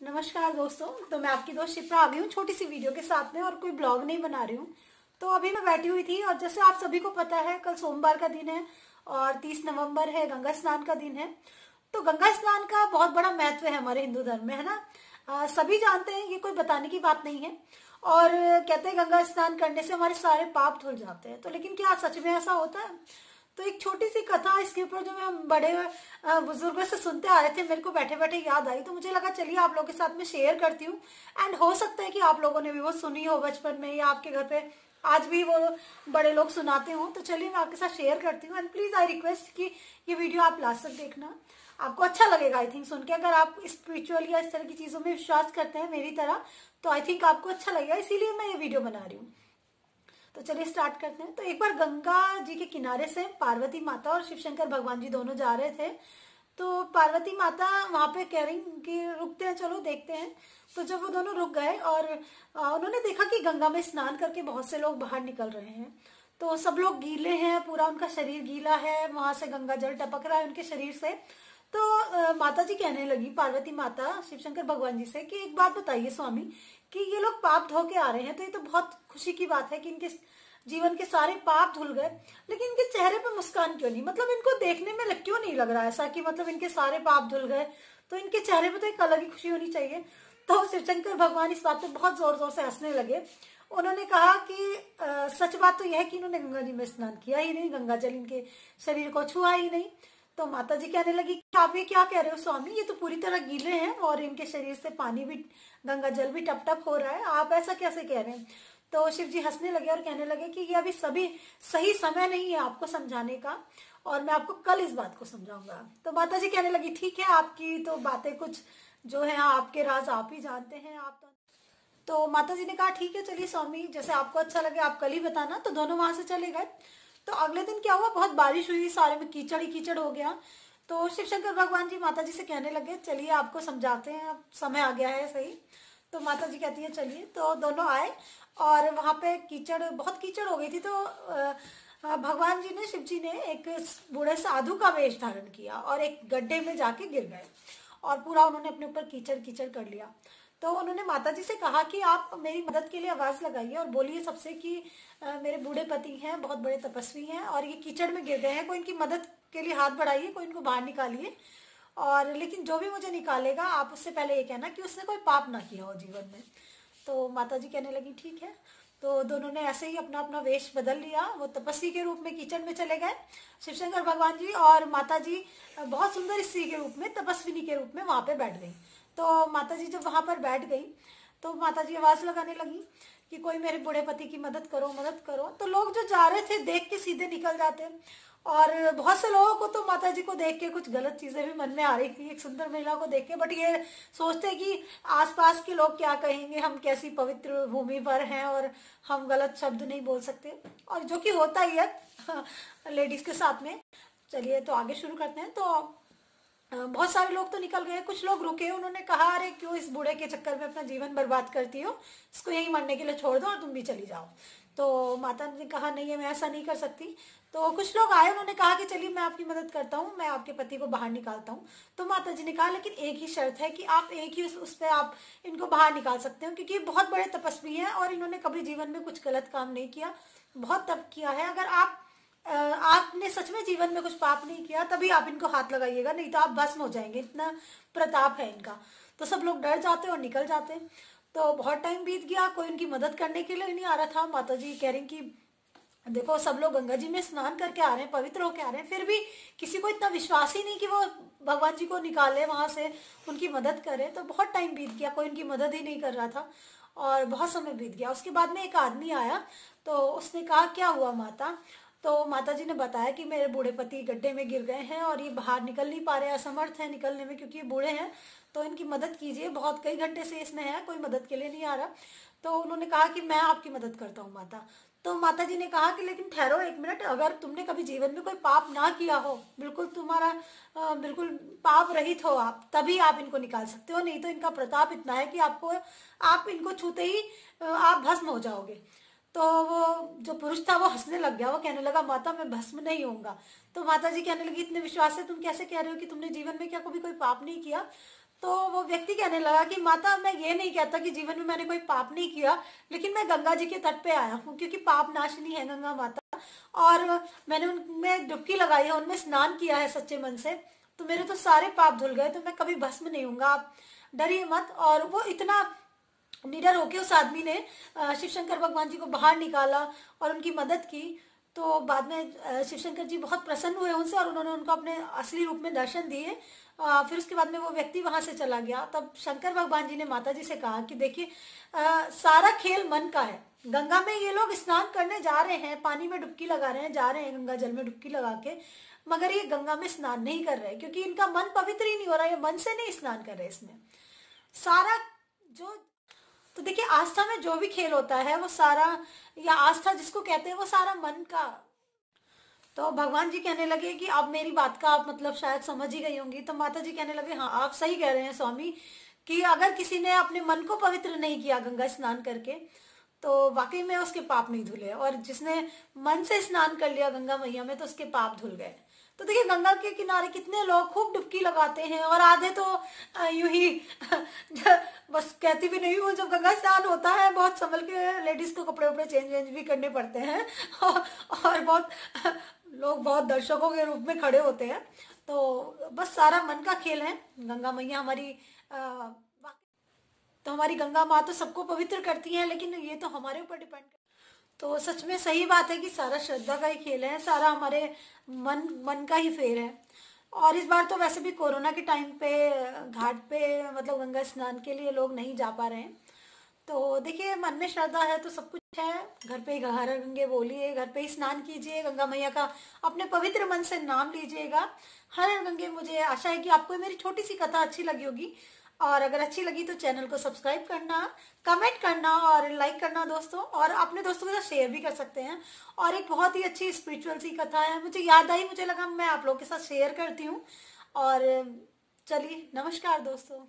नमस्कार दोस्तों। तो मैं आपकी दोस्त शिप्रा आ गई हूँ छोटी सी वीडियो के साथ में, और कोई ब्लॉग नहीं बना रही हूँ। तो अभी मैं बैठी हुई थी, और जैसे आप सभी को पता है कल सोमवार का दिन है और 30 नवंबर है, गंगा स्नान का दिन है। तो गंगा स्नान का बहुत बड़ा महत्व है हमारे हिंदू धर्म में, है ना। सभी जानते हैं, ये कोई बताने की बात नहीं है। और कहते हैं गंगा स्नान करने से हमारे सारे पाप धुल जाते हैं। तो लेकिन क्या सच में ऐसा होता है? तो एक छोटी सी कथा इसके ऊपर जो हम बड़े बुजुर्गों से सुनते आ रहे थे, मेरे को बैठे बैठे याद आई, तो मुझे लगा चलिए आप लोगों के साथ में शेयर करती हूँ। एंड हो सकता है कि आप लोगों ने भी वो सुनी हो बचपन में, या आपके घर पे आज भी वो बड़े लोग सुनाते हो। तो चलिए मैं आपके साथ शेयर करती हूँ। एंड प्लीज आई रिक्वेस्ट कि ये वीडियो आप लास्ट तक देखना, आपको अच्छा लगेगा आई थिंक सुन के। अगर आप स्पिरिचुअल या इस तरह की चीजों में विश्वास करते हैं मेरी तरह, तो आई थिंक आपको अच्छा लगेगा, इसीलिए मैं ये वीडियो बना रही हूँ। तो चलिए स्टार्ट करते हैं। तो एक बार गंगा जी के किनारे से पार्वती माता और शिव शंकर भगवान जी दोनों जा रहे थे। तो पार्वती माता वहां पे कह रही कि रुकते हैं, चलो देखते हैं। तो जब वो दोनों रुक गए और उन्होंने देखा कि गंगा में स्नान करके बहुत से लोग बाहर निकल रहे हैं। तो सब लोग गीले हैं, पूरा उनका शरीर गीला है, वहां से गंगा जल टपक रहा है उनके शरीर से। तो माता जी कहने लगी, पार्वती माता शिव शंकर भगवान जी से, कि एक बात बताइए स्वामी, कि ये लोग पाप धो के आ रहे हैं, तो ये तो बहुत खुशी की बात है कि इनके जीवन के सारे पाप धुल गए, लेकिन इनके चेहरे पे मुस्कान क्यों नहीं? मतलब इनको देखने में क्यों नहीं लग रहा ऐसा कि मतलब इनके सारे पाप धुल गए? तो इनके चेहरे पे तो एक अलग ही खुशी होनी चाहिए। तो शिवशंकर भगवान इस बात पे बहुत जोर जोर से हंसने लगे। उन्होंने कहा कि सच बात तो यह है कि इन्होंने गंगा जी में स्नान किया ही नहीं, गंगा जल इनके शरीर को छुआ ही नहीं। तो माता जी कहने लगी कि आप ये क्या कह रहे हो स्वामी, ये तो पूरी तरह गीले हैं और इनके शरीर से पानी भी, गंगा जल भी टप टप हो रहा है, आप ऐसा कैसे कह रहे हैं? तो शिव जी हंसने लगे और कहने लगे कि ये अभी सही समय नहीं है आपको समझाने का, और मैं आपको कल इस बात को समझाऊंगा। तो माता जी कहने लगी ठीक है, आपकी तो बातें कुछ जो है आपके राज आप ही जानते हैं। आप तो माता जी ने कहा ठीक है, चलिए स्वामी जैसे आपको अच्छा लगे आप कल ही बताना। तो दोनों वहां से चले गए। तो अगले दिन क्या हुआ, बहुत बारिश हुई, सारे में कीचड़ ही कीचड़ हो गया। तो शिव शंकर भगवान जी माता जी से कहने लगे चलिए आपको समझाते हैं, अब समय आ गया है सही। तो माता जी कहती है चलिए। तो दोनों आए और वहां पे बहुत कीचड़ हो गई थी। तो भगवान जी ने, शिव जी ने एक बूढ़े साधु का वेश धारण किया और एक गड्ढे में जाके गिर गए, और पूरा उन्होंने अपने ऊपर कीचड़ कीचड़ कर लिया। तो उन्होंने माता जी से कहा कि आप मेरी मदद के लिए आवाज लगाइए और बोलिए सबसे कि मेरे बूढ़े पति हैं, बहुत बड़े तपस्वी हैं, और ये कीचड़ में गिर गए हैं, कोई इनकी मदद के लिए हाथ बढ़ाइए, कोई इनको बाहर निकालिए। और लेकिन जो भी मुझे निकालेगा आप उससे पहले ये कहना कि उसने कोई पाप ना किया हो जीवन में। तो माता जी कहने लगी ठीक है। तो दोनों ने ऐसे ही अपना अपना वेश बदल लिया, वो तपस्वी के रूप में कीचड़ में चले गए, शिवशंकर भगवान जी, और माता जी बहुत सुंदर स्त्री के रूप में, तपस्विनी के रूप में वहां पे बैठ गई। तो माता जी जब वहां पर बैठ गई तो माता जी आवाज लगाने लगी कि कोई मेरे बूढ़े पति की मदद करो, मदद करो। तो लोग जो जा रहे थे देख के सीधे निकल जाते, और बहुत से लोगों को तो माता जी को देख के कुछ गलत चीजें भी मन में आ रही थी, एक सुंदर महिला को देख के, बट ये सोचते कि आसपास के लोग क्या कहेंगे, हम कैसी पवित्र भूमि पर हैं और हम गलत शब्द नहीं बोल सकते, और जो कि होता ही है लेडीज के साथ में। चलिए तो आगे शुरू करते हैं। तो बहुत सारे लोग तो निकल गए, कुछ लोग रुके, उन्होंने कहा अरे क्यों इस बूढ़े के चक्कर में अपना जीवन बर्बाद करती हो, इसको यहीं मरने के लिए छोड़ दो और तुम भी चली जाओ। तो माता ने कहा नहीं है, मैं ऐसा नहीं कर सकती। तो कुछ लोग आए, उन्होंने कहा कि चलिए मैं आपकी मदद करता हूँ, मैं आपके पति को बाहर निकालता हूँ। तो माता जी ने कहा लेकिन एक ही शर्त है कि आप एक ही उस पर आप इनको बाहर निकाल सकते हो, क्योंकि बहुत बड़े तपस्वी हैं और इन्होंने कभी जीवन में कुछ गलत काम नहीं किया, बहुत तप किया है। अगर आपने सच में जीवन में कुछ पाप नहीं किया तभी आप इनको हाथ लगाइएगा, नहीं तो आप भस्म हो जाएंगे, इतना प्रताप है इनका। तो सब लोग डर जाते और निकल जाते। तो बहुत टाइम बीत गया, कोई उनकी मदद करने के लिए नहीं आ रहा था। माता जी कह रही कि देखो सब लोग गंगा जी में स्नान करके आ रहे हैं, पवित्र होके आ रहे हैं, फिर भी किसी को इतना विश्वास ही नहीं कि वो भगवान जी को निकाले वहां से, उनकी मदद करे। तो बहुत टाइम बीत गया, कोई उनकी मदद ही नहीं कर रहा था, और बहुत समय बीत गया। उसके बाद में एक आदमी आया, तो उसने कहा क्या हुआ माता? तो माता जी ने बताया कि मेरे बूढ़े पति गड्ढे में गिर गए हैं और ये बाहर निकल नहीं पा रहे, असमर्थ है निकलने में क्योंकि ये बूढ़े हैं, तो इनकी मदद कीजिए, बहुत कई घंटे से इसमें है, कोई मदद के लिए नहीं आ रहा। तो उन्होंने कहा कि मैं आपकी मदद करता हूँ माता। तो माता जी ने कहा कि लेकिन ठहरो एक मिनट, अगर तुमने कभी जीवन में कोई पाप ना किया हो, बिल्कुल तुम्हारा बिल्कुल पाप रहित हो आप, तभी आप इनको निकाल सकते हो, नहीं तो इनका प्रताप इतना है कि आप इनको छूते ही आप भस्म हो जाओगे। तो वो जो पुरुष था वो हंसने लग गया, वो कहने लगा माता मैं भस्म नहीं होऊंगा। तो माता जी कहने लगी इतने विश्वास से तुम कैसे कह रहे हो कि तुमने जीवन में क्या कभी कोई पाप नहीं किया? तो वो व्यक्ति कहने लगा कि माता, मैं ये नहीं कहता कि जीवन में मैंने कोई पाप नहीं किया, लेकिन मैं गंगा जी के तट पे आया हूँ क्योंकि पाप नाशिनी है गंगा माता, और मैंने उनमें डुबकी लगाई है, उनमें स्नान किया है सच्चे मन से, तो मेरे तो सारे पाप धुल गए, तो मैं कभी भस्म नहीं होऊंगा, आप डरिए मत। और वो इतना निडर होके उस आदमी ने शिव शंकर भगवान जी को बाहर निकाला और उनकी मदद की। तो बाद में शिव शंकर जी बहुत प्रसन्न हुए उनसे और उन्होंने उनको अपने असली रूप में दर्शन दिए। फिर उसके बाद में वो व्यक्ति वहां से चला गया। तब शंकर भगवान जी ने माता जी से कहा कि देखिए, सारा खेल मन का है। गंगा में ये लोग स्नान करने जा रहे हैं, पानी में डुबकी लगा रहे हैं, जा रहे हैं गंगा जल में डुबकी लगा के, मगर ये गंगा में स्नान नहीं कर रहे क्योंकि इनका मन पवित्र ही नहीं हो रहा, ये मन से नहीं स्नान कर रहे इसमें सारा जो। तो देखिए, आस्था में जो भी खेल होता है वो सारा, या आस्था जिसको कहते हैं, वो सारा मन का। तो भगवान जी कहने लगे कि अब मेरी बात का आप मतलब शायद समझ ही गई होंगी। तो माता जी कहने लगे, हाँ आप सही कह रहे हैं स्वामी, कि अगर किसी ने अपने मन को पवित्र नहीं किया गंगा स्नान करके, तो वाकई में उसके पाप नहीं धुले, और जिसने मन से स्नान कर लिया गंगा मैया में तो उसके पाप धुल गए। तो देखिए, गंगा के किनारे कितने लोग खूब डुबकी लगाते हैं, और आधे तो यूं ही बस कहती भी नहीं हूँ, जब गंगा स्नान होता है बहुत संभल के लेडीज को कपड़े वपड़े चेंज वेंज भी करने पड़ते हैं और बहुत लोग बहुत दर्शकों के रूप में खड़े होते हैं। तो बस सारा मन का खेल है। गंगा मैया हमारी तो हमारी गंगा माँ तो सबको पवित्र करती है, लेकिन ये तो हमारे ऊपर डिपेंड करता है। तो सच में सही बात है कि सारा श्रद्धा का ही खेल है, सारा हमारे मन का ही फेर है। और इस बार तो वैसे भी कोरोना के टाइम पे घाट पे मतलब गंगा स्नान के लिए लोग नहीं जा पा रहे हैं। तो देखिए, मन में श्रद्धा है तो सब कुछ है। घर पे ही हर गंगे बोलिए, घर पे ही स्नान कीजिए, गंगा मैया का अपने पवित्र मन से नाम लीजिएगा। हर हर गंगे। मुझे आशा है कि आपको मेरी छोटी सी कथा अच्छी लगी होगी, और अगर अच्छी लगी तो चैनल को सब्सक्राइब करना, कमेंट करना और लाइक करना दोस्तों, और अपने दोस्तों के साथ शेयर भी कर सकते हैं। और एक बहुत ही अच्छी स्पिरिचुअल सी कथा है, मुझे याद आई, मुझे लगा मैं आप लोगों के साथ शेयर करती हूँ। और चलिए, नमस्कार दोस्तों।